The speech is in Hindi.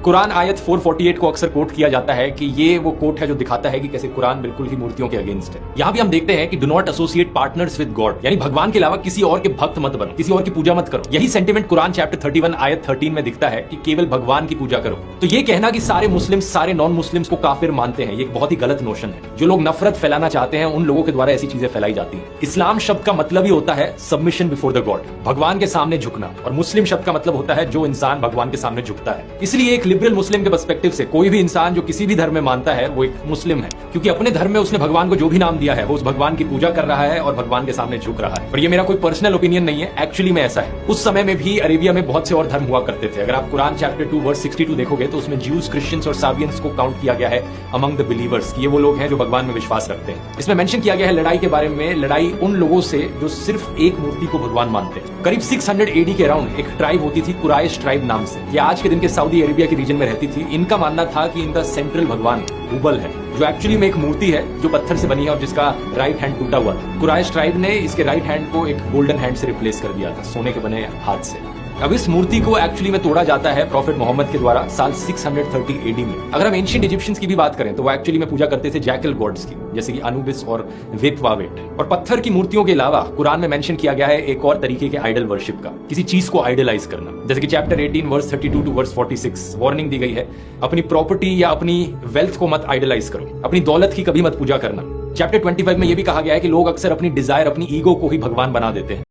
कुरान आयत 448 को अक्सर कोट किया जाता है कि ये वो कोट है जो दिखाता है कि कैसे कुरान बिल्कुल ही मूर्तियों के अगेंस्ट है। यहाँ भी हम देखते हैं कि do not associate partners with God, यानी भगवान के अलावा किसी और के भक्त मत बनो, किसी और की पूजा मत करो। यही सेंटिमेंट कुरान चैप्टर 31 आयत 13 में दिखता है कि केवल भगवान की पूजा करो। तो ये कहना कि सारे मुस्लिम सारे नॉन मुस्लिम्स को काफिर मानते हैं, ये एक बहुत ही गलत नोशन है। जो लोग नफरत फैलाना चाहते हैं उन लोगों के द्वारा ऐसी चीजें फैलाई जाती हैं। इस्लाम शब्द का मतलब ही होता है सबमिशन बिफोर द गॉड, भगवान के सामने झुकना, और मुस्लिम शब्द का मतलब होता है जो इंसान भगवान के सामने झुकता है। इसलिए एक लिबरल मुस्लिम के पर्सपेक्टिव से कोई भी इंसान जो किसी भी धर्म में मानता है वो एक मुस्लिम है, क्योंकि अपने धर्म में उसने भगवान को जो भी नाम दिया है वो उस भगवान की पूजा कर रहा है और भगवान के सामने झुक रहा है। पर ये मेरा कोई पर्सनल ओपिनियन नहीं है, एक्चुअली में ऐसा है। उस समय में भी अरेबिया में बहुत से और धर्म हुआ करते थे। अगर आप कुरान चैप्टर 2 वर्स 62 देखोगे तो उसमें ज्यूज, क्रिश्चियंस और साबियंस को काउंट किया गया है अमंग द बिलीवर्स। ये वो लोग हैं जो भगवान में विश्वास रखते हैं। इसमें मेंशन किया गया है लड़ाई के बारे में, लड़ाई उन लोगों से जो सिर्फ एक मूर्ति को भगवान मानते हैं। करीब 600 AD के अराउंड एक ट्राइब होती थी कुराइश ट्राइब नाम से, ये आज के दिन के सऊदी अरेबिया के रीजन में रहती थी। इनका मानना था कि इनका सेंट्रल भगवान हुबल है, जो एक्चुअली में एक मूर्ति है जो पत्थर से बनी है और जिसका राइट हैंड टूटा हुआ था। कुराइश ट्राइब ने इसके राइट हैंड को एक गोल्डन हैंड से रिप्लेस कर दिया था, सोने के बने हाथ से। अब इस मूर्ति को एक्चुअली में तोड़ा जाता है प्रॉफिट मोहम्मद के द्वारा साल 630 AD में। अगर हम एंशिएंट इजिप्शियंस की भी बात करें तो वो एक्चुअली में पूजा करते थे जैकल गॉड्स की, जैसे कि अनुबिस और वेटवावेट। और पत्थर की मूर्तियों के अलावा कुरान में मेंशन किया गया है एक और तरीके के आइडल वर्शिप का, किसी चीज को आइडलाइज करना, जैसे कि chapter 18 verse 32 to verse 46 warning दी गई है अपनी प्रॉपर्टी या अपनी वेल्थ को मत आइडलाइज करो, अपनी दौलत की कभी मत पूजा करना। चैप्टर 25 में यह भी कहा गया है कि लोग अक्सर अपनी डिजायर, अपनी ईगो को ही भगवान बना देते हैं।